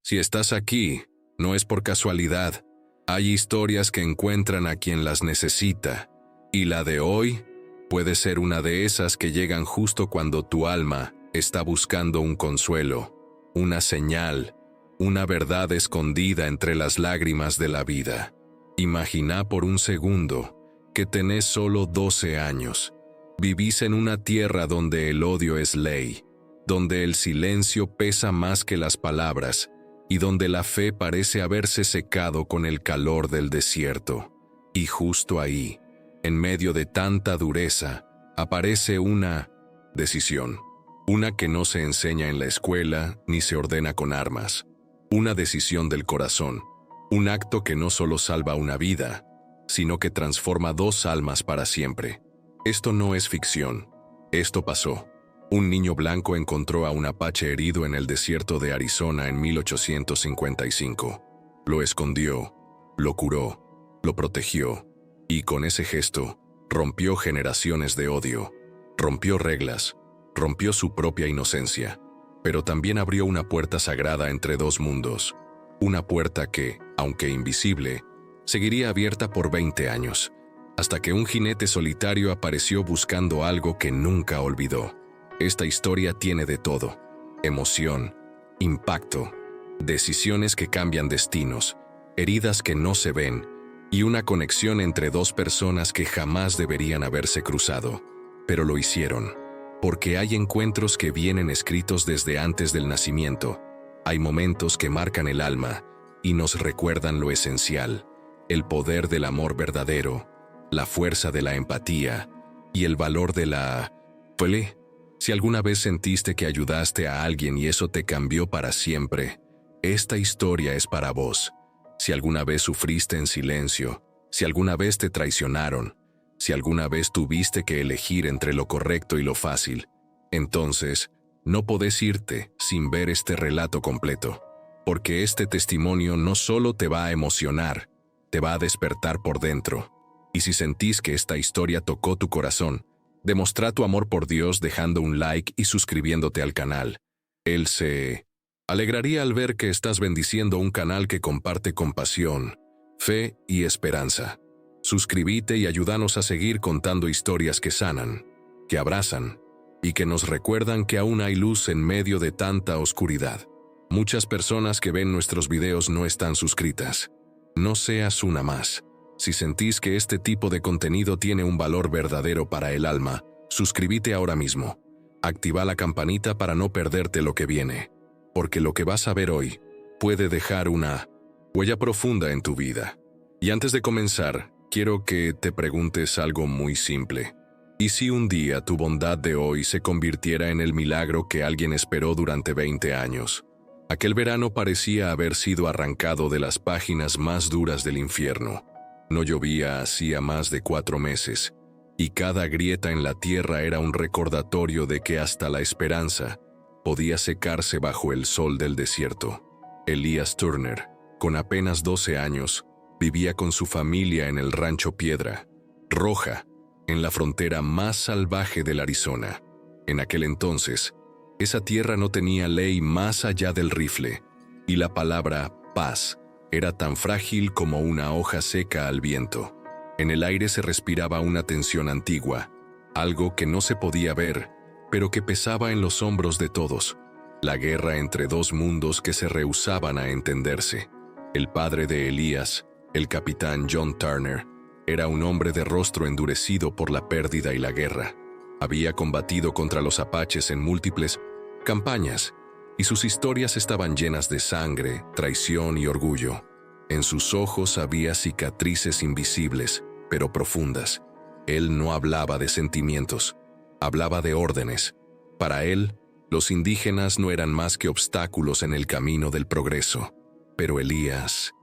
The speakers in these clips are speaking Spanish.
Si estás aquí, no es por casualidad. Hay historias que encuentran a quien las necesita, y la de hoy puede ser una de esas que llegan justo cuando tu alma está buscando un consuelo, una señal, una verdad escondida entre las lágrimas de la vida. Imagina por un segundo que tenés solo 12 años. Vivís en una tierra donde el odio es ley, donde el silencio pesa más que las palabras y donde la fe parece haberse secado con el calor del desierto. Y justo ahí, en medio de tanta dureza, aparece una decisión. Una que no se enseña en la escuela ni se ordena con armas. Una decisión del corazón. Un acto que no solo salva una vida, sino que transforma dos almas para siempre. Esto no es ficción. Esto pasó. Un niño blanco encontró a un apache herido en el desierto de Arizona en 1855. Lo escondió, lo curó, lo protegió, y con ese gesto rompió generaciones de odio, rompió reglas, rompió su propia inocencia, pero también abrió una puerta sagrada entre dos mundos. Una puerta que, aunque invisible, seguiría abierta por 20 años, hasta que un jinete solitario apareció buscando algo que nunca olvidó. Esta historia tiene de todo: emoción, impacto, decisiones que cambian destinos, heridas que no se ven, y una conexión entre dos personas que jamás deberían haberse cruzado, pero lo hicieron. Porque hay encuentros que vienen escritos desde antes del nacimiento. Hay momentos que marcan el alma y nos recuerdan lo esencial: el poder del amor verdadero, la fuerza de la empatía y el valor de la fe. Si alguna vez sentiste que ayudaste a alguien y eso te cambió para siempre, esta historia es para vos. Si alguna vez sufriste en silencio, si alguna vez te traicionaron, si alguna vez tuviste que elegir entre lo correcto y lo fácil, entonces no podés irte sin ver este relato completo, porque este testimonio no solo te va a emocionar, te va a despertar por dentro. Y si sentís que esta historia tocó tu corazón, demostrá tu amor por Dios dejando un like y suscribiéndote al canal. Él se alegraría al ver que estás bendiciendo un canal que comparte compasión, fe y esperanza. Suscríbete y ayúdanos a seguir contando historias que sanan, que abrazan y que nos recuerdan que aún hay luz en medio de tanta oscuridad. Muchas personas que ven nuestros videos no están suscritas. No seas una más. Si sentís que este tipo de contenido tiene un valor verdadero para el alma, suscríbete ahora mismo. Activa la campanita para no perderte lo que viene, porque lo que vas a ver hoy puede dejar una huella profunda en tu vida. Y antes de comenzar, quiero que te preguntes algo muy simple. ¿Y si un día tu bondad de hoy se convirtiera en el milagro que alguien esperó durante 20 años? Aquel verano parecía haber sido arrancado de las páginas más duras del infierno. No llovía hacía más de 4 meses, y cada grieta en la tierra era un recordatorio de que hasta la esperanza podía secarse bajo el sol del desierto. Elias Turner, con apenas 12 años, vivía con su familia en el rancho Piedra Roja, en la frontera más salvaje del Arizona. En aquel entonces, esa tierra no tenía ley más allá del rifle, y la palabra paz era tan frágil como una hoja seca al viento. En el aire se respiraba una tensión antigua, algo que no se podía ver, pero que pesaba en los hombros de todos. La guerra entre dos mundos que se rehusaban a entenderse. El padre de Elías, el capitán John Turner, era un hombre de rostro endurecido por la pérdida y la guerra. Había combatido contra los apaches en múltiples campañas, y sus historias estaban llenas de sangre, traición y orgullo. En sus ojos había cicatrices invisibles, pero profundas. Él no hablaba de sentimientos, hablaba de órdenes. Para él, los indígenas no eran más que obstáculos en el camino del progreso. Pero Elías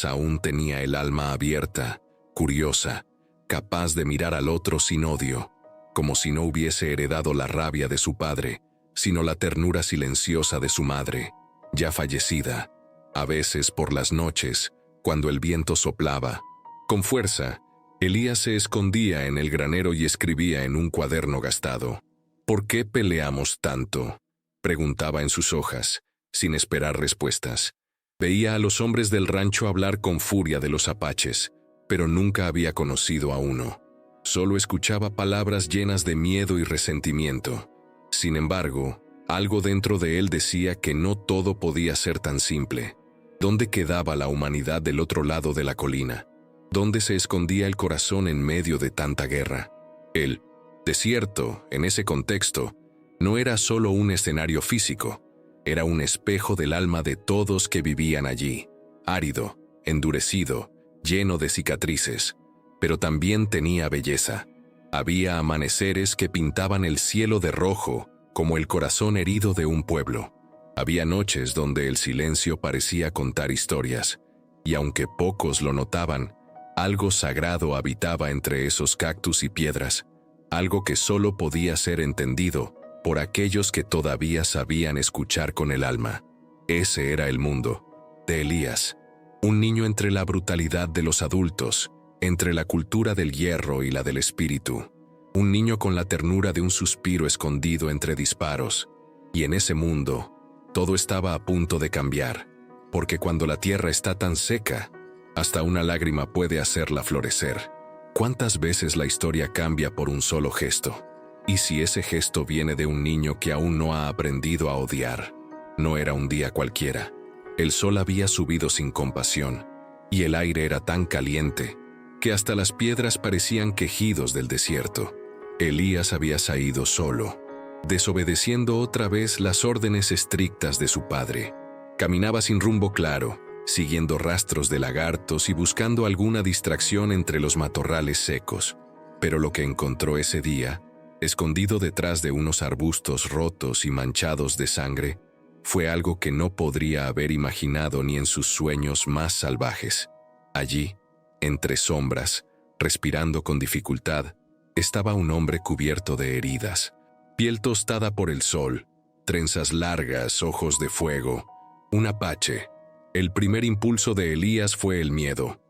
aún tenía el alma abierta, curiosa, capaz de mirar al otro sin odio, como si no hubiese heredado la rabia de su padre, sino la ternura silenciosa de su madre, ya fallecida. A veces por las noches, cuando el viento soplaba, con fuerza, Elías se escondía en el granero y escribía en un cuaderno gastado. ¿Por qué peleamos tanto?, preguntaba en sus hojas, sin esperar respuestas. Veía a los hombres del rancho hablar con furia de los apaches, pero nunca había conocido a uno. Solo escuchaba palabras llenas de miedo y resentimiento. Sin embargo, algo dentro de él decía que no todo podía ser tan simple. ¿Dónde quedaba la humanidad del otro lado de la colina? ¿Dónde se escondía el corazón en medio de tanta guerra? El desierto, en ese contexto, no era solo un escenario físico, era un espejo del alma de todos que vivían allí, árido, endurecido, lleno de cicatrices, pero también tenía belleza. Había amaneceres que pintaban el cielo de rojo como el corazón herido de un pueblo. Había noches donde el silencio parecía contar historias, y aunque pocos lo notaban, algo sagrado habitaba entre esos cactus y piedras, algo que solo podía ser entendido por aquellos que todavía sabían escuchar con el alma. Ese era el mundo de Elías, un niño entre la brutalidad de los adultos, entre la cultura del hierro y la del espíritu, un niño con la ternura de un suspiro escondido entre disparos. Y en ese mundo, todo estaba a punto de cambiar, porque cuando la tierra está tan seca, hasta una lágrima puede hacerla florecer. ¿Cuántas veces la historia cambia por un solo gesto? ¿Y si ese gesto viene de un niño que aún no ha aprendido a odiar? No era un día cualquiera. El sol había subido sin compasión, y el aire era tan caliente que hasta las piedras parecían quejidos del desierto. Elías había salido solo, desobedeciendo otra vez las órdenes estrictas de su padre. Caminaba sin rumbo claro, siguiendo rastros de lagartos y buscando alguna distracción entre los matorrales secos. Pero lo que encontró ese día, escondido detrás de unos arbustos rotos y manchados de sangre, fue algo que no podría haber imaginado ni en sus sueños más salvajes. Allí, entre sombras, respirando con dificultad, estaba un hombre cubierto de heridas, piel tostada por el sol, trenzas largas, ojos de fuego, un apache. El primer impulso de Elías fue el miedo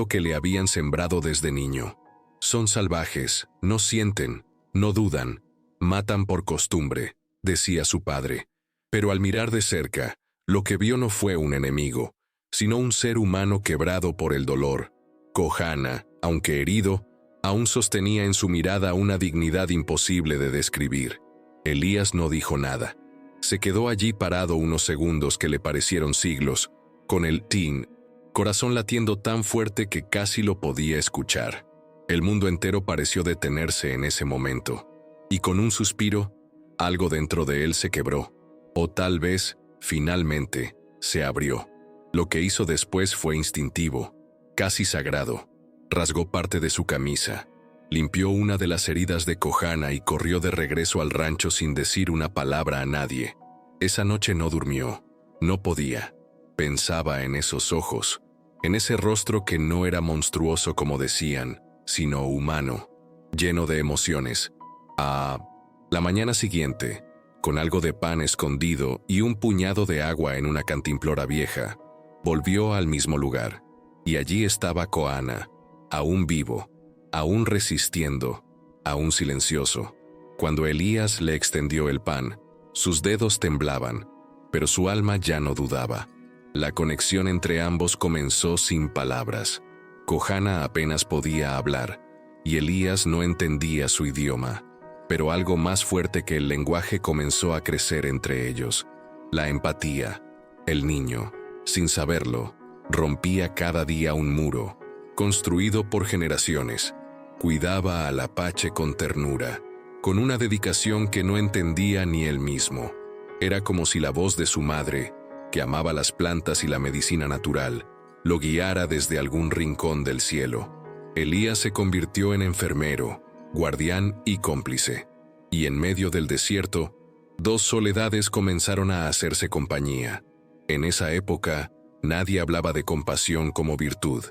que le habían sembrado desde niño. Son salvajes, no sienten, no dudan, matan por costumbre, decía su padre. Pero al mirar de cerca, lo que vio no fue un enemigo, sino un ser humano quebrado por el dolor. Kohana, aunque herido, aún sostenía en su mirada una dignidad imposible de describir. Elías no dijo nada. Se quedó allí parado unos segundos que le parecieron siglos, con el corazón latiendo tan fuerte que casi lo podía escuchar. El mundo entero pareció detenerse en ese momento, y con un suspiro, algo dentro de él se quebró. O tal vez, finalmente, se abrió. Lo que hizo después fue instintivo, casi sagrado. Rasgó parte de su camisa, limpió una de las heridas de Kohana y corrió de regreso al rancho sin decir una palabra a nadie. Esa noche no durmió, no podía. Pensaba en esos ojos, en ese rostro que no era monstruoso como decían, sino humano, lleno de emociones. La mañana siguiente, con algo de pan escondido y un puñado de agua en una cantimplora vieja, volvió al mismo lugar, y allí estaba Kohana, aún vivo, aún resistiendo, aún silencioso. Cuando Elías le extendió el pan, sus dedos temblaban, pero su alma ya no dudaba. La conexión entre ambos comenzó sin palabras. Kohana apenas podía hablar, y Elías no entendía su idioma. Pero algo más fuerte que el lenguaje comenzó a crecer entre ellos. La empatía. El niño, sin saberlo, rompía cada día un muro, construido por generaciones. Cuidaba al apache con ternura, con una dedicación que no entendía ni él mismo. Era como si la voz de su madre, que amaba las plantas y la medicina natural, lo guiara desde algún rincón del cielo. Elías se convirtió en enfermero, guardián y cómplice. Y en medio del desierto, dos soledades comenzaron a hacerse compañía. En esa época, nadie hablaba de compasión como virtud.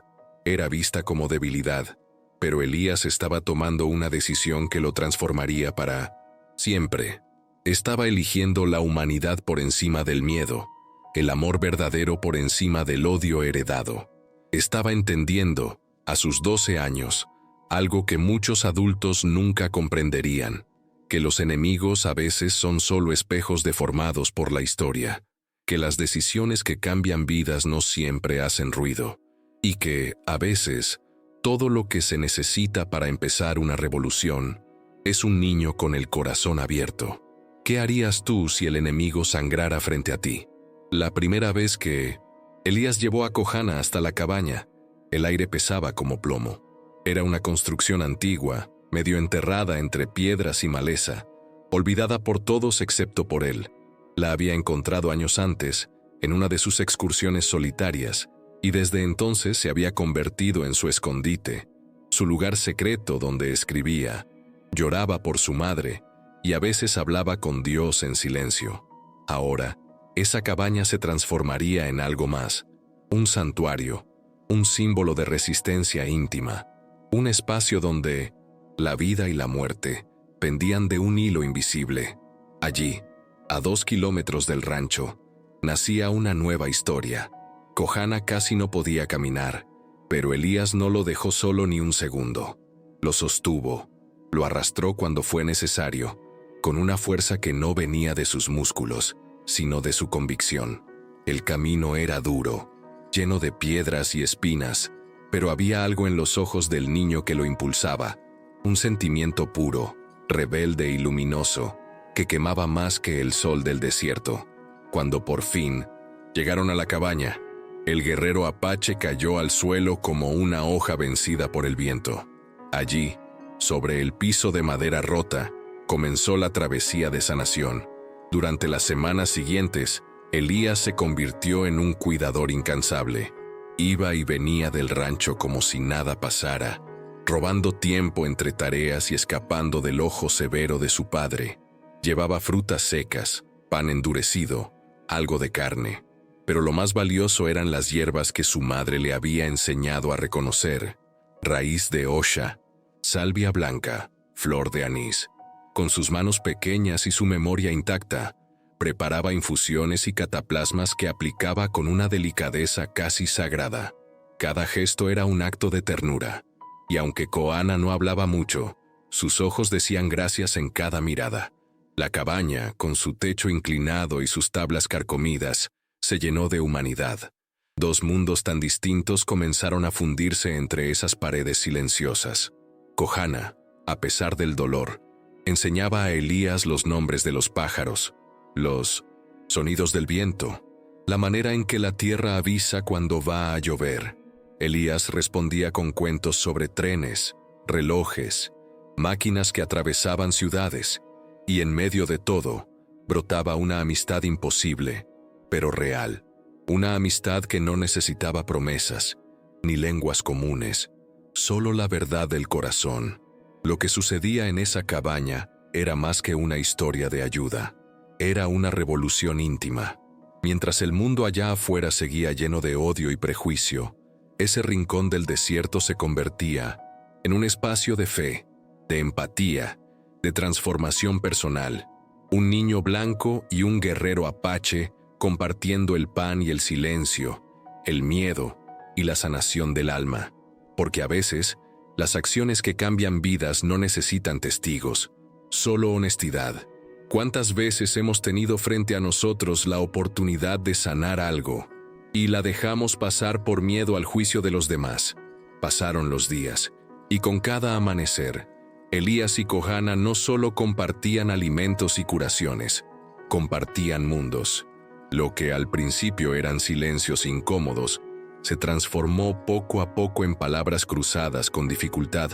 Era vista como debilidad. Pero Elías estaba tomando una decisión que lo transformaría para siempre. Estaba eligiendo la humanidad por encima del miedo, el amor verdadero por encima del odio heredado. Estaba entendiendo, a sus 12 años, algo que muchos adultos nunca comprenderían, que los enemigos a veces son solo espejos deformados por la historia. que las decisiones que cambian vidas no siempre hacen ruido, y que, a veces, todo lo que se necesita para empezar una revolución es un niño con el corazón abierto. ¿Qué harías tú si el enemigo sangrara frente a ti? La primera vez que Elías llevó a Kohana hasta la cabaña, el aire pesaba como plomo. Era una construcción antigua, medio enterrada entre piedras y maleza, olvidada por todos excepto por él. La había encontrado años antes, en una de sus excursiones solitarias, y desde entonces se había convertido en su escondite, su lugar secreto donde escribía, lloraba por su madre y a veces hablaba con Dios en silencio. Ahora, esa cabaña se transformaría en algo más, un santuario, un símbolo de resistencia íntima, un espacio donde la vida y la muerte pendían de un hilo invisible. Allí, a 2 kilómetros del rancho, nacía una nueva historia. Kohana casi no podía caminar, pero Elías no lo dejó solo ni un segundo. Lo sostuvo, lo arrastró cuando fue necesario, con una fuerza que no venía de sus músculos, sino de su convicción. El camino era duro, lleno de piedras y espinas, pero había algo en los ojos del niño que lo impulsaba, un sentimiento puro, rebelde y luminoso, que quemaba más que el sol del desierto. Cuando por fin llegaron a la cabaña, el guerrero apache cayó al suelo como una hoja vencida por el viento. Allí, sobre el piso de madera rota, comenzó la travesía de sanación. Durante las semanas siguientes, Elías se convirtió en un cuidador incansable. Iba y venía del rancho como si nada pasara, robando tiempo entre tareas y escapando del ojo severo de su padre. Llevaba frutas secas, pan endurecido, algo de carne, pero lo más valioso eran las hierbas que su madre le había enseñado a reconocer: raíz de osha, salvia blanca, flor de anís. Con sus manos pequeñas y su memoria intacta, preparaba infusiones y cataplasmas que aplicaba con una delicadeza casi sagrada. Cada gesto era un acto de ternura, y aunque Kohana no hablaba mucho, sus ojos decían gracias en cada mirada. La cabaña, con su techo inclinado y sus tablas carcomidas, se llenó de humanidad. Dos mundos tan distintos comenzaron a fundirse entre esas paredes silenciosas. Kohana, a pesar del dolor, enseñaba a Elías los nombres de los pájaros, los sonidos del viento, la manera en que la tierra avisa cuando va a llover. Elías respondía con cuentos sobre trenes, relojes, máquinas que atravesaban ciudades, y en medio de todo, brotaba una amistad imposible, pero real. Una amistad que no necesitaba promesas, ni lenguas comunes, solo la verdad del corazón. Lo que sucedía en esa cabaña era más que una historia de ayuda. Era una revolución íntima. Mientras el mundo allá afuera seguía lleno de odio y prejuicio, ese rincón del desierto se convertía en un espacio de fe, de empatía, de transformación personal. Un niño blanco y un guerrero apache compartiendo el pan y el silencio, el miedo y la sanación del alma. Porque a veces, las acciones que cambian vidas no necesitan testigos, solo honestidad. ¿Cuántas veces hemos tenido frente a nosotros la oportunidad de sanar algo y la dejamos pasar por miedo al juicio de los demás? Pasaron los días, y con cada amanecer, Elías y Kohana no solo compartían alimentos y curaciones, compartían mundos. Lo que al principio eran silencios incómodos, se transformó poco a poco en palabras cruzadas con dificultad,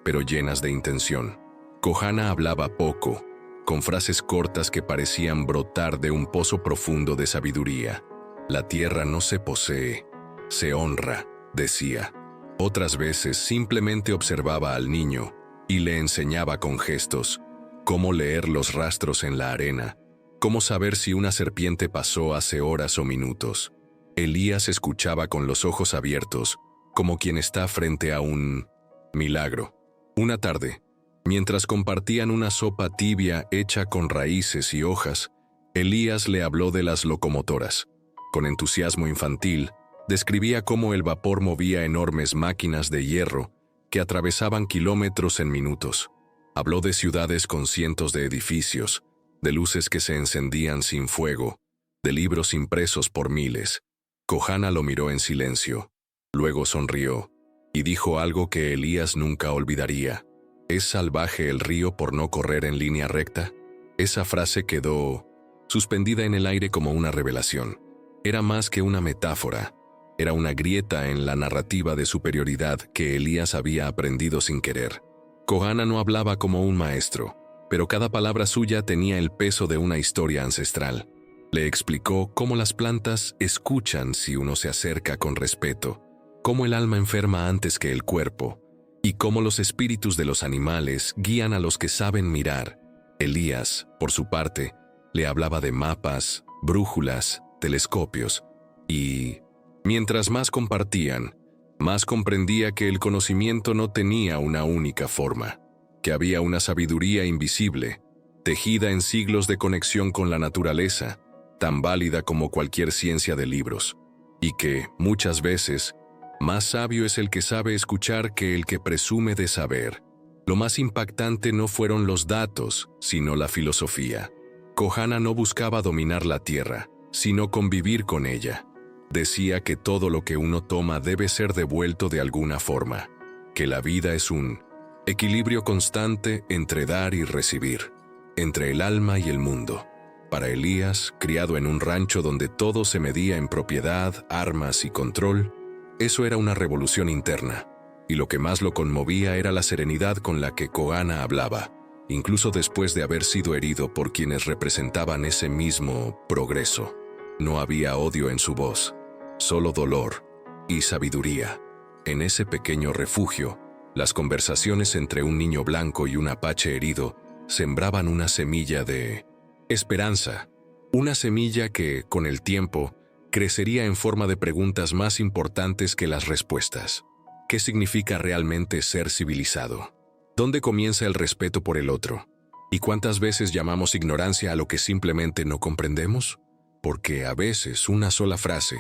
pero llenas de intención. Kohana hablaba poco, con frases cortas que parecían brotar de un pozo profundo de sabiduría. La tierra no se posee, se honra, decía. Otras veces simplemente observaba al niño y le enseñaba con gestos cómo leer los rastros en la arena, cómo saber si una serpiente pasó hace horas o minutos. Elías escuchaba con los ojos abiertos, como quien está frente a un milagro. Una tarde, mientras compartían una sopa tibia hecha con raíces y hojas, Elías le habló de las locomotoras. Con entusiasmo infantil, describía cómo el vapor movía enormes máquinas de hierro que atravesaban kilómetros en minutos. Habló de ciudades con cientos de edificios, de luces que se encendían sin fuego, de libros impresos por miles. Kohana lo miró en silencio. Luego sonrió y dijo algo que Elías nunca olvidaría. ¿Es salvaje el río por no correr en línea recta? Esa frase quedó suspendida en el aire como una revelación. Era más que una metáfora. Era una grieta en la narrativa de superioridad que Elías había aprendido sin querer. Kohana no hablaba como un maestro, pero cada palabra suya tenía el peso de una historia ancestral. Le explicó cómo las plantas escuchan si uno se acerca con respeto, cómo el alma enferma antes que el cuerpo, y cómo los espíritus de los animales guían a los que saben mirar. Elías, por su parte, le hablaba de mapas, brújulas, telescopios, y mientras más compartían, más comprendía que el conocimiento no tenía una única forma, que había una sabiduría invisible, tejida en siglos de conexión con la naturaleza, tan válida como cualquier ciencia de libros, y que, muchas veces, más sabio es el que sabe escuchar que el que presume de saber. Lo más impactante no fueron los datos, sino la filosofía. Kohana no buscaba dominar la tierra, sino convivir con ella. Decía que todo lo que uno toma debe ser devuelto de alguna forma, que la vida es un equilibrio constante entre dar y recibir, entre el alma y el mundo. Para Elías, criado en un rancho donde todo se medía en propiedad, armas y control, eso era una revolución interna, y lo que más lo conmovía era la serenidad con la que Kohana hablaba, incluso después de haber sido herido por quienes representaban ese mismo progreso. No había odio en su voz, solo dolor y sabiduría. En ese pequeño refugio, las conversaciones entre un niño blanco y un apache herido sembraban una semilla de esperanza, una semilla que, con el tiempo, crecería en forma de preguntas más importantes que las respuestas. ¿Qué significa realmente ser civilizado? ¿Dónde comienza el respeto por el otro? ¿Y cuántas veces llamamos ignorancia a lo que simplemente no comprendemos? Porque a veces una sola frase,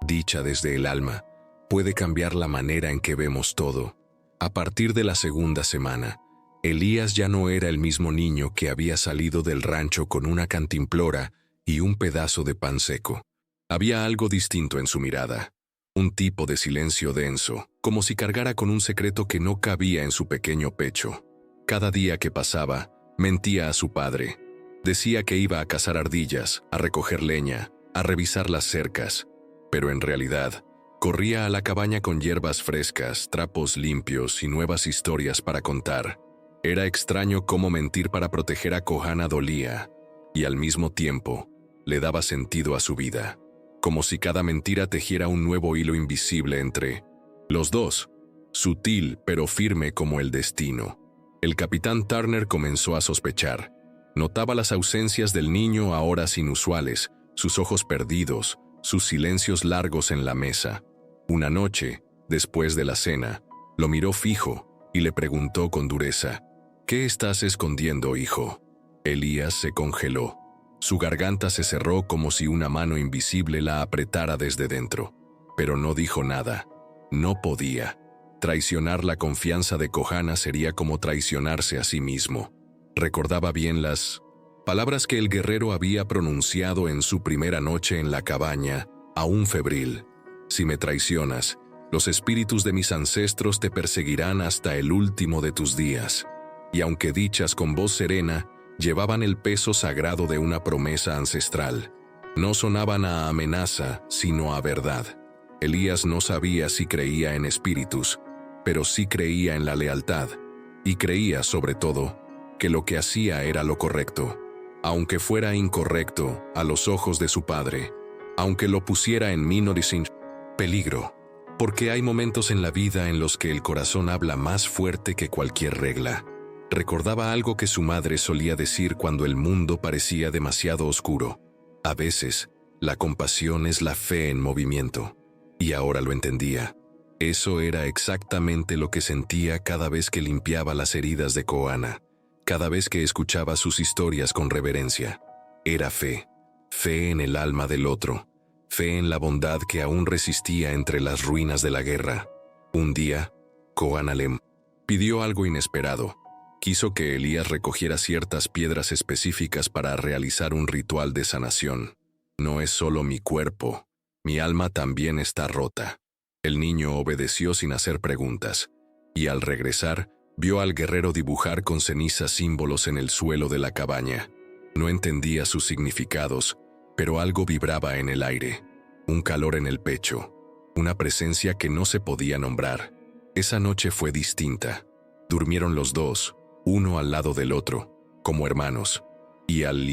dicha desde el alma, puede cambiar la manera en que vemos todo. A partir de la segunda semana, Elías ya no era el mismo niño que había salido del rancho con una cantimplora y un pedazo de pan seco. Había algo distinto en su mirada, un tipo de silencio denso, como si cargara con un secreto que no cabía en su pequeño pecho. Cada día que pasaba, mentía a su padre. Decía que iba a cazar ardillas, a recoger leña, a revisar las cercas, pero en realidad, corría a la cabaña con hierbas frescas, trapos limpios y nuevas historias para contar. Era extraño cómo mentir para proteger a Kohana dolía, y al mismo tiempo, le daba sentido a su vida, como si cada mentira tejiera un nuevo hilo invisible entre los dos, sutil pero firme como el destino. El capitán Turner comenzó a sospechar. Notaba las ausencias del niño a horas inusuales, sus ojos perdidos, sus silencios largos en la mesa. Una noche, después de la cena, lo miró fijo y le preguntó con dureza: «¿Qué estás escondiendo, hijo?». Elías se congeló. Su garganta se cerró como si una mano invisible la apretara desde dentro. Pero no dijo nada. No podía. Traicionar la confianza de Kohana sería como traicionarse a sí mismo. Recordaba bien las palabras que el guerrero había pronunciado en su primera noche en la cabaña, aún febril. «Si me traicionas, los espíritus de mis ancestros te perseguirán hasta el último de tus días». Y aunque dichas con voz serena, llevaban el peso sagrado de una promesa ancestral. No sonaban a amenaza, sino a verdad. Elías no sabía si creía en espíritus, pero sí creía en la lealtad, y creía, sobre todo, que lo que hacía era lo correcto, aunque fuera incorrecto a los ojos de su padre, aunque lo pusiera en sin peligro, porque hay momentos en la vida en los que el corazón habla más fuerte que cualquier regla. Recordaba algo que su madre solía decir cuando el mundo parecía demasiado oscuro. A veces, la compasión es la fe en movimiento. Y ahora lo entendía. Eso era exactamente lo que sentía cada vez que limpiaba las heridas de Kohana, cada vez que escuchaba sus historias con reverencia. Era fe, fe en el alma del otro, fe en la bondad que aún resistía entre las ruinas de la guerra. Un día, Kohana le pidió algo inesperado. Quiso que Elías recogiera ciertas piedras específicas para realizar un ritual de sanación. no es solo mi cuerpo, mi alma también está rota. El niño obedeció sin hacer preguntas, y al regresar, vio al guerrero dibujar con ceniza símbolos en el suelo de la cabaña. No entendía sus significados, pero algo vibraba en el aire, un calor en el pecho, una presencia que no se podía nombrar. Esa noche fue distinta. Durmieron los dos, uno al lado del otro, como hermanos. Y al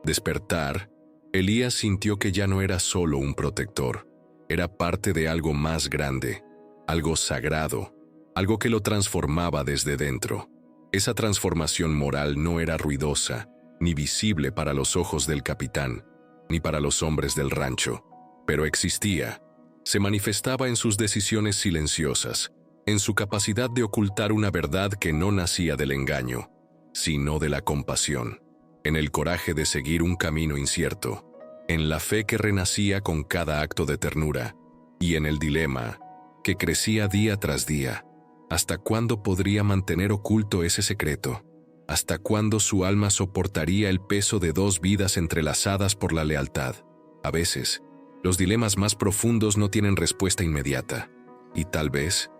despertar, Elías sintió que ya no era solo un protector, era parte de algo más grande, algo sagrado, algo que lo transformaba desde dentro. Esa transformación moral no era ruidosa, ni visible para los ojos del capitán, ni para los hombres del rancho, pero existía. Se manifestaba en sus decisiones silenciosas, en su capacidad de ocultar una verdad que no nacía del engaño, sino de la compasión, en el coraje de seguir un camino incierto, en la fe que renacía con cada acto de ternura, y en el dilema que crecía día tras día. ¿Hasta cuándo podría mantener oculto ese secreto? ¿Hasta cuándo su alma soportaría el peso de dos vidas entrelazadas por la lealtad? A veces, los dilemas más profundos no tienen respuesta inmediata, y tal vez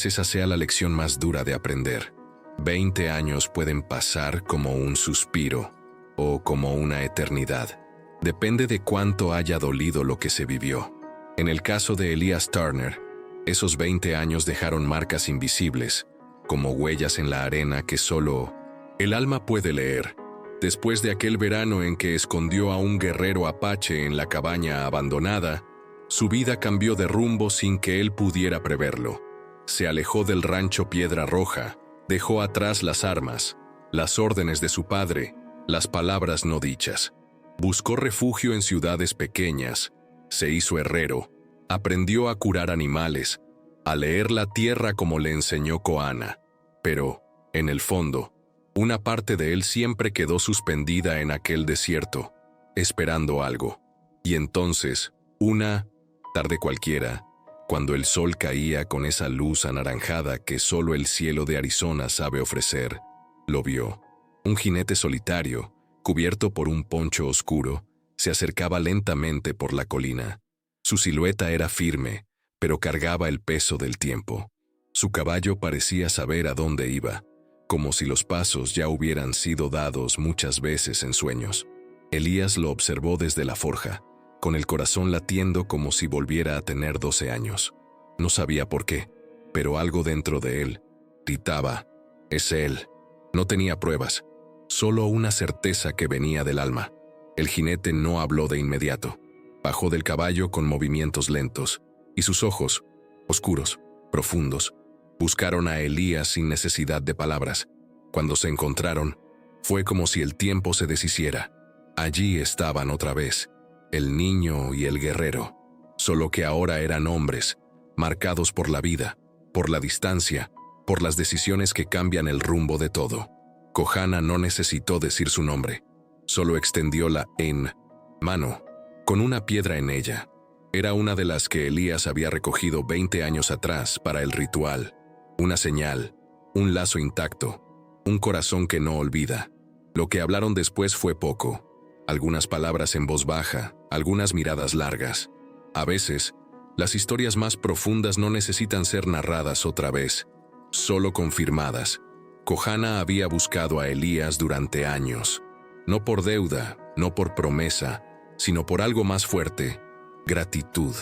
esa sea la lección más dura de aprender. 20 años pueden pasar como un suspiro o como una eternidad. Depende de cuánto haya dolido lo que se vivió. En el caso de Elías Turner, esos 20 años dejaron marcas invisibles, como huellas en la arena que solo el alma puede leer. Después de aquel verano en que escondió a un guerrero apache en la cabaña abandonada, su vida cambió de rumbo sin que él pudiera preverlo. Se alejó del rancho Piedra Roja, dejó atrás las armas, las órdenes de su padre, las palabras no dichas. Buscó refugio en ciudades pequeñas, se hizo herrero, aprendió a curar animales, a leer la tierra como le enseñó Koana. Pero, en el fondo, una parte de él siempre quedó suspendida en aquel desierto, esperando algo. Y entonces, una tarde cualquiera, cuando el sol caía con esa luz anaranjada que solo el cielo de Arizona sabe ofrecer, lo vio. Un jinete solitario, cubierto por un poncho oscuro, se acercaba lentamente por la colina. Su silueta era firme, pero cargaba el peso del tiempo. Su caballo parecía saber a dónde iba, como si los pasos ya hubieran sido dados muchas veces en sueños. Elías lo observó desde la forja, con el corazón latiendo como si volviera a tener 12 años. No sabía por qué, pero algo dentro de él gritaba: «Es él». No tenía pruebas, solo una certeza que venía del alma. El jinete no habló de inmediato. Bajó del caballo con movimientos lentos, y sus ojos, oscuros, profundos, buscaron a Elías sin necesidad de palabras. Cuando se encontraron, fue como si el tiempo se deshiciera. Allí estaban otra vez, el niño y el guerrero, solo que ahora eran hombres, marcados por la vida, por la distancia, por las decisiones que cambian el rumbo de todo. Kohana no necesitó decir su nombre, solo extendió la mano, con una piedra en ella. Era una de las que Elías había recogido 20 años atrás para el ritual. Una señal, un lazo intacto, un corazón que no olvida. Lo que hablaron después fue poco. Algunas palabras en voz baja, algunas miradas largas. A veces, las historias más profundas no necesitan ser narradas otra vez, solo confirmadas. Kohana había buscado a Elías durante años, no por deuda, no por promesa, sino por algo más fuerte: gratitud.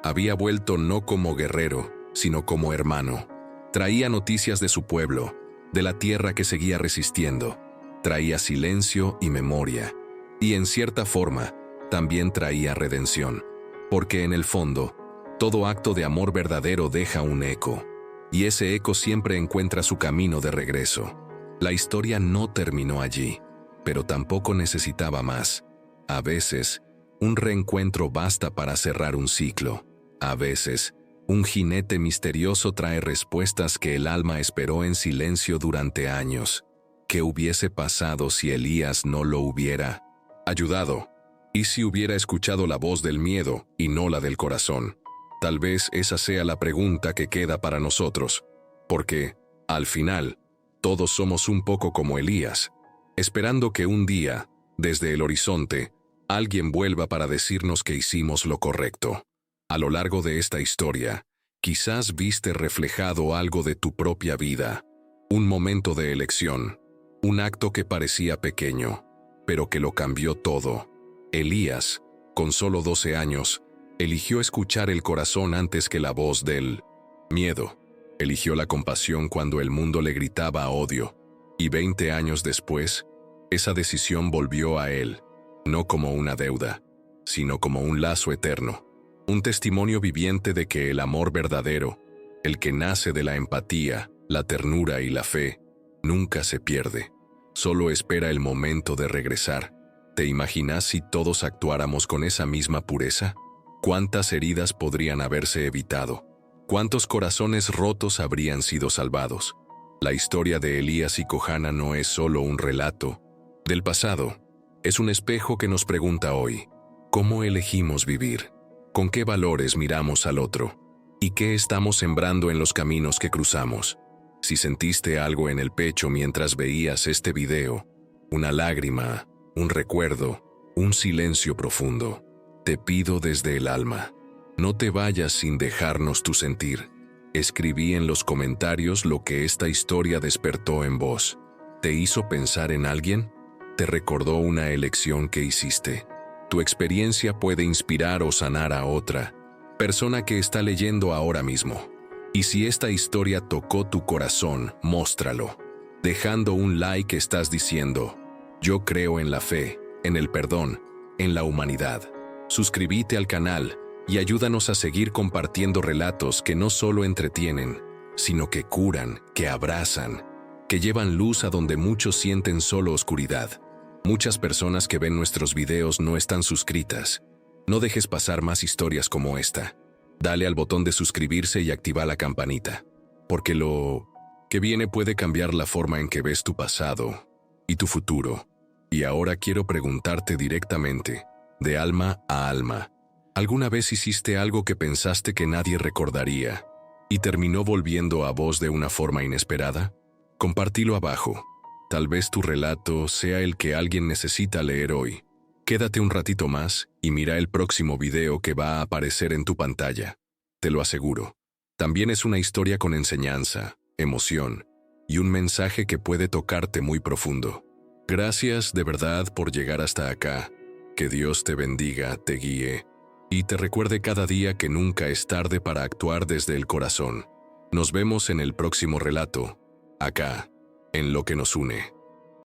Había vuelto no como guerrero, sino como hermano. Traía noticias de su pueblo, de la tierra que seguía resistiendo. Traía silencio y memoria. Y en cierta forma, también traía redención. Porque en el fondo, todo acto de amor verdadero deja un eco. Y ese eco siempre encuentra su camino de regreso. La historia no terminó allí, pero tampoco necesitaba más. A veces, un reencuentro basta para cerrar un ciclo. A veces, un jinete misterioso trae respuestas que el alma esperó en silencio durante años. ¿Qué hubiese pasado si Elías no lo hubiera ayudado? ¿Y si hubiera escuchado la voz del miedo y no la del corazón? Tal vez esa sea la pregunta que queda para nosotros, porque, al final, todos somos un poco como Elías, esperando que un día, desde el horizonte, alguien vuelva para decirnos que hicimos lo correcto. A lo largo de esta historia, quizás viste reflejado algo de tu propia vida, un momento de elección, un acto que parecía pequeño, pero que lo cambió todo. Elías, con solo 12 años, eligió escuchar el corazón antes que la voz del miedo. Eligió la compasión cuando el mundo le gritaba odio. Y 20 años después, esa decisión volvió a él, no como una deuda, sino como un lazo eterno. Un testimonio viviente de que el amor verdadero, el que nace de la empatía, la ternura y la fe, nunca se pierde. Solo espera el momento de regresar. ¿Te imaginas si todos actuáramos con esa misma pureza? ¿Cuántas heridas podrían haberse evitado? ¿Cuántos corazones rotos habrían sido salvados? La historia de Elías y Johanna no es solo un relato del pasado. Es un espejo que nos pregunta hoy, ¿cómo elegimos vivir? ¿Con qué valores miramos al otro? ¿Y qué estamos sembrando en los caminos que cruzamos? Si sentiste algo en el pecho mientras veías este video, una lágrima, un recuerdo, un silencio profundo, te pido desde el alma, no te vayas sin dejarnos tu sentir. Escribí en los comentarios lo que esta historia despertó en vos. ¿Te hizo pensar en alguien? ¿Te recordó una elección que hiciste? Tu experiencia puede inspirar o sanar a otra persona que está leyendo ahora mismo. Y si esta historia tocó tu corazón, móstralo. Dejando un like estás diciendo, yo creo en la fe, en el perdón, en la humanidad. Suscríbete al canal y ayúdanos a seguir compartiendo relatos que no solo entretienen, sino que curan, que abrazan, que llevan luz a donde muchos sienten solo oscuridad. Muchas personas que ven nuestros videos no están suscritas. No dejes pasar más historias como esta. Dale al botón de suscribirse y activa la campanita, porque lo que viene puede cambiar la forma en que ves tu pasado y tu futuro. Y ahora quiero preguntarte directamente, de alma a alma, ¿alguna vez hiciste algo que pensaste que nadie recordaría y terminó volviendo a vos de una forma inesperada? Compártelo abajo. Tal vez tu relato sea el que alguien necesita leer hoy. Quédate un ratito más y mira el próximo video que va a aparecer en tu pantalla. Te lo aseguro. También es una historia con enseñanza, emoción y un mensaje que puede tocarte muy profundo. Gracias de verdad por llegar hasta acá. Que Dios te bendiga, te guíe y te recuerde cada día que nunca es tarde para actuar desde el corazón. Nos vemos en el próximo relato, acá, en Lo que nos une.